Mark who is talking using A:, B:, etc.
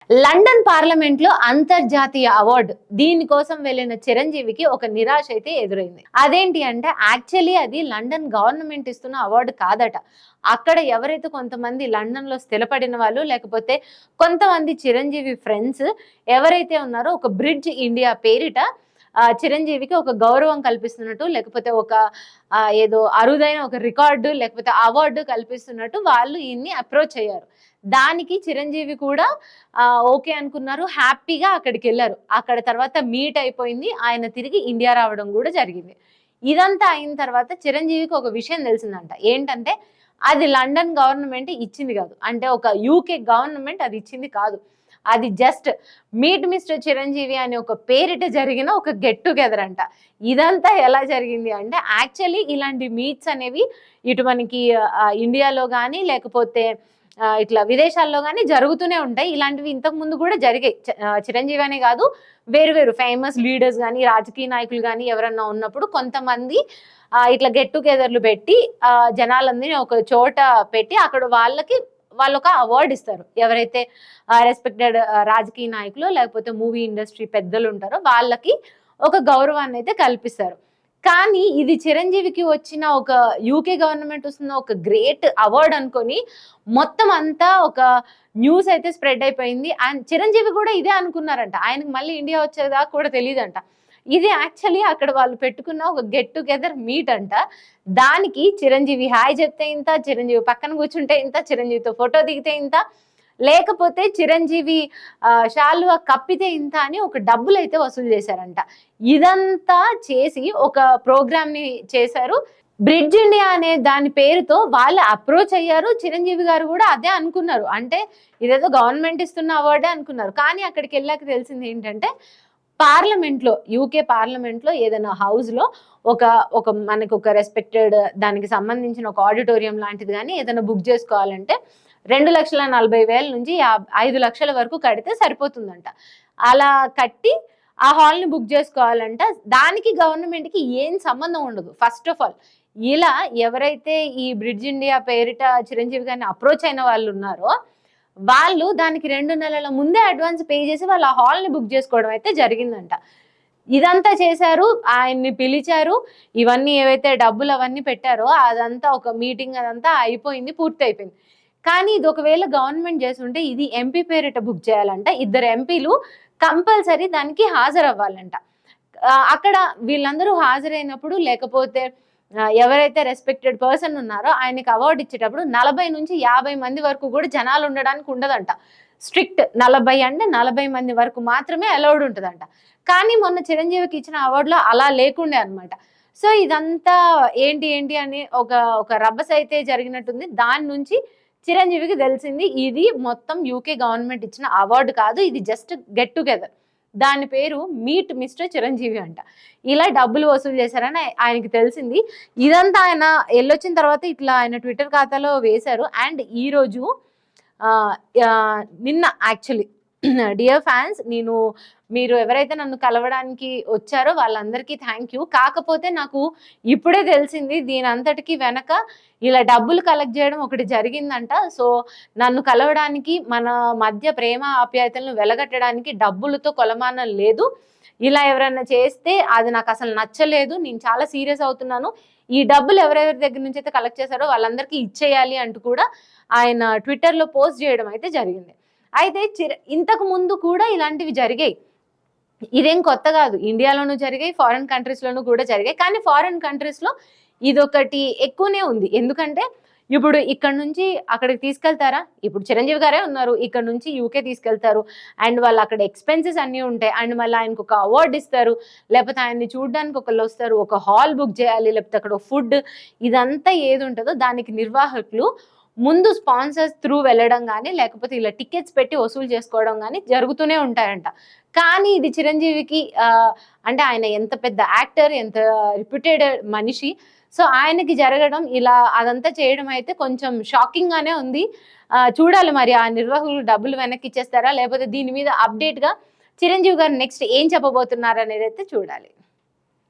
A: London parliament లో అంతర్జాతీయ award దీనికోసం వెళ్ళిన చిరంజీవికి ఒక నిరాశ అయితే ఎదురైంది. అదేంటి అంటే యాక్చువల్లీ అది లండన్ గవర్నమెంట్ ఇస్తున్న అవార్డు కాదట. అక్కడ ఎవరైతే కొంతమంది లండన్ లో స్థిరపడిన వాళ్ళు లేకపోతే కొంతమంది చిరంజీవి ఫ్రెండ్స్ ఎవరైతే ఉన్నారో ఒక బ్రిడ్జ్ ఇండియా పేరిట చిరంజీవికి ఒక గౌరవం కల్పిస్తున్నట్టు లేకపోతే ఒక ఏదో అరుదైన ఒక రికార్డు లేకపోతే అవార్డు కల్పిస్తున్నట్టు వాళ్ళు ఈయన్ని అప్రోచ్ అయ్యారు. దానికి చిరంజీవి కూడా ఓకే అనుకున్నారు, హ్యాపీగా అక్కడికి వెళ్ళారు. అక్కడ తర్వాత మీట్ అయిపోయింది, ఆయన తిరిగి ఇండియా రావడం కూడా జరిగింది. ఇదంతా అయిన తర్వాత చిరంజీవికి ఒక విషయం తెలిసిందంట. ఏంటంటే అది లండన్ గవర్నమెంట్ ఇచ్చింది కాదు, అంటే ఒక యూకే గవర్నమెంట్ అది ఇచ్చింది కాదు. అది జస్ట్ మీట్ మిస్టర్ చిరంజీవి అనే ఒక పేరిట జరిగిన ఒక గెట్ టుగెదర్ అంట. ఇదంతా ఎలా జరిగింది అంటే యాక్చువల్లీ ఇలాంటి మీట్స్ అనేవి ఇటు మనకి ఇండియాలో కానీ లేకపోతే ఇట్లా విదేశాల్లో కానీ జరుగుతూనే ఉంటాయి. ఇలాంటివి ఇంతకు ముందు కూడా జరిగాయి. చిరంజీవి అనే కాదు, వేరు ఫేమస్ లీడర్స్ కానీ రాజకీయ నాయకులు కానీ ఎవరన్నా ఉన్నప్పుడు కొంతమంది ఇట్లా గెట్ టుగెదర్లు పెట్టి జనాలందరినీ ఒక చోట పెట్టి అక్కడ వాళ్ళు ఒక అవార్డు ఇస్తారు. ఎవరైతే రెస్పెక్టెడ్ రాజకీయ నాయకులు లేకపోతే మూవీ ఇండస్ట్రీ పెద్దలు ఉంటారో వాళ్ళకి ఒక గౌరవాన్ని అయితే కల్పిస్తారు. కానీ ఇది చిరంజీవికి వచ్చిన ఒక యూకే గవర్నమెంట్ వస్తున్న ఒక గ్రేట్ అవార్డ్ అనుకొని మొత్తం అంతా ఒక న్యూస్ అయితే స్ప్రెడ్ అయిపోయింది. అండ్ చిరంజీవి కూడా ఇదే అనుకున్నారంట. ఆయనకు మళ్ళీ ఇండియా వచ్చేదాకా కూడా తెలియదంట. ఇది యాక్చువల్లీ అక్కడ వాళ్ళు పెట్టుకున్న ఒక గెట్ టుగెదర్ మీట్ అంట. దానికి చిరంజీవి హాయ్ చెప్తే ఇంత, చిరంజీవి పక్కన కూర్చుంటే ఇంత, చిరంజీవితో ఫోటో దిగితే ఇంత, లేకపోతే చిరంజీవి శాలువా కప్పితే ఇంత అని ఒక డబ్బులు అయితే వసూలు చేశారంట. ఇదంతా చేసి ఒక ప్రోగ్రామ్ ని చేశారు. బ్రిడ్జ్ ఇండియా అనే దాని పేరుతో వాళ్ళు అప్రోచ్ అయ్యారు. చిరంజీవి గారు కూడా అదే అనుకున్నారు, అంటే ఇదేదో గవర్నమెంట్ ఇస్తున్న అవార్డే అనుకున్నారు. కానీ అక్కడికి వెళ్ళాక తెలిసింది ఏంటంటే పార్లమెంట్లో, యూకే పార్లమెంట్లో ఏదైనా హౌస్లో ఒక మనకు ఒక రెస్పెక్టెడ్ దానికి సంబంధించిన ఒక ఆడిటోరియం లాంటిది కానీ ఏదైనా బుక్ చేసుకోవాలంటే 2,40,000 నుంచి 5 లక్షల వరకు కడితే సరిపోతుందంట. అలా కట్టి ఆ హాల్ని బుక్ చేసుకోవాలంట. దానికి గవర్నమెంట్కి ఏం సంబంధం ఉండదు. ఫస్ట్ ఆఫ్ ఆల్ ఇలా ఎవరైతే ఈ బ్రిడ్జ్ ఇండియా పేరిట చిరంజీవి గారిని అప్రోచ్ అయిన వాళ్ళు ఉన్నారో వాళ్ళు దానికి 2 నెలల ముందే అడ్వాన్స్ పే చేసి వాళ్ళు ఆ హాల్ని బుక్ చేసుకోవడం అయితే జరిగిందంట. ఇదంతా చేశారు, ఆయన్ని పిలిచారు, ఇవన్నీ ఏవైతే డబ్బులు అవన్నీ పెట్టారో అదంతా ఒక మీటింగ్ అదంతా అయిపోయింది, పూర్తి అయిపోయింది. కానీ ఇది ఒకవేళ గవర్నమెంట్ చేస్తుంటే ఇది ఎంపీ పేరిట బుక్ చేయాలంట. 2 ఎంపీలు కంపల్సరీ దానికి హాజరవ్వాలంట. అక్కడ వీళ్ళందరూ హాజరైనప్పుడు లేకపోతే ఎవరైతే రెస్పెక్టెడ్ పర్సన్ ఉన్నారో ఆయనకి అవార్డు ఇచ్చేటప్పుడు 40 నుంచి 50 మంది వరకు కూడా జనాలు ఉండడానికి ఉండదంట. స్ట్రిక్ట్ 40 అంటే 40 మంది వరకు మాత్రమే అలౌడ్ ఉంటుందంట. కానీ మొన్న చిరంజీవికి ఇచ్చిన అవార్డులో అలా లేకుండే అనమాట. సో ఇదంతా ఏంటి అని ఒక రభస అయితే జరిగినట్టుంది. దాని నుంచి చిరంజీవికి తెలిసింది ఇది మొత్తం యూకే గవర్నమెంట్ ఇచ్చిన అవార్డు కాదు, ఇది జస్ట్ గెట్ టుగెదర్. దాని పేరు మీట్ మిస్టర్ చిరంజీవి అంట. ఇలా డబ్బులు వసూలు చేశారని ఆయనకి తెలిసింది. ఇదంతా ఆయన వెళ్ళొచ్చిన తర్వాత ఇట్లా ఆయన ట్విట్టర్ ఖాతాలో వేశారు. అండ్ ఈరోజు నిన్న యాక్చువల్లీ డియర్ ఫ్యాన్స్, మీరు ఎవరైతే నన్ను కలవడానికి వచ్చారో వాళ్ళందరికీ థ్యాంక్ యూ. కాకపోతే నాకు ఇప్పుడే తెలిసింది దీని అంతటికి వెనక ఇలా డబ్బులు కలెక్ట్ చేయడం ఒకటి జరిగిందంట. సో నన్ను కలవడానికి, మన మధ్య ప్రేమ ఆప్యాయతలను వెలగట్టడానికి డబ్బులతో కొలమానం లేదు. ఇలా ఎవరైనా చేస్తే అది నాకు అసలు నచ్చలేదు, నేను చాలా సీరియస్ అవుతున్నాను. ఈ డబ్బులు ఎవరెవరి దగ్గర నుంచి అయితే కలెక్ట్ చేశారో వాళ్ళందరికీ ఇచ్చేయాలి అంటూ కూడా ఆయన ట్విట్టర్లో పోస్ట్ చేయడం అయితే జరిగింది. అయితే ఇంతకు ముందు కూడా ఇలాంటివి జరిగాయి, ఇదేం కొత్త కాదు. ఇండియాలోనూ జరిగాయి, ఫారిన్ కంట్రీస్లోనూ కూడా జరిగాయి. కానీ ఫారిన్ కంట్రీస్లో ఇదొకటి ఎక్కువనే ఉంది. ఎందుకంటే ఇప్పుడు ఇక్కడ నుంచి అక్కడికి తీసుకెళ్తారా, ఇప్పుడు చిరంజీవి గారే ఉన్నారు, ఇక్కడ నుంచి యూకే తీసుకెళ్తారు. అండ్ వాళ్ళు అక్కడ ఎక్స్పెన్సెస్ అన్నీ ఉంటాయి. అండ్ మళ్ళీ ఆయనకు ఒక అవార్డు ఇస్తారు, లేకపోతే ఆయన్ని చూడడానికి ఒకళ్ళు వస్తారు, ఒక హాల్ బుక్ చేయాలి, లేకపోతే అక్కడ ఫుడ్, ఇదంతా ఏది ఉంటుందో దానికి నిర్వాహకులు ముందు స్పాన్సర్స్ త్రూ వెళ్ళడం కానీ లేకపోతే ఇలా టికెట్స్ పెట్టి వసూలు చేసుకోవడం కానీ జరుగుతూనే ఉంటాయంట. కానీ ఇది చిరంజీవికి అంటే ఆయన ఎంత పెద్ద యాక్టర్, ఎంత రిప్యూటెడ్ మనిషి, సో ఆయనకి జరగడం ఇలా అదంతా చేయడం అయితే కొంచెం షాకింగ్ గానే ఉంది. చూడాలి మరి ఆ నిర్వాహకులు డబ్బులు వెనక్కి ఇచ్చేస్తారా లేకపోతే దీని మీద అప్డేట్గా చిరంజీవి గారు నెక్స్ట్ ఏం చెప్పబోతున్నారు అనేది అయితే చూడాలి.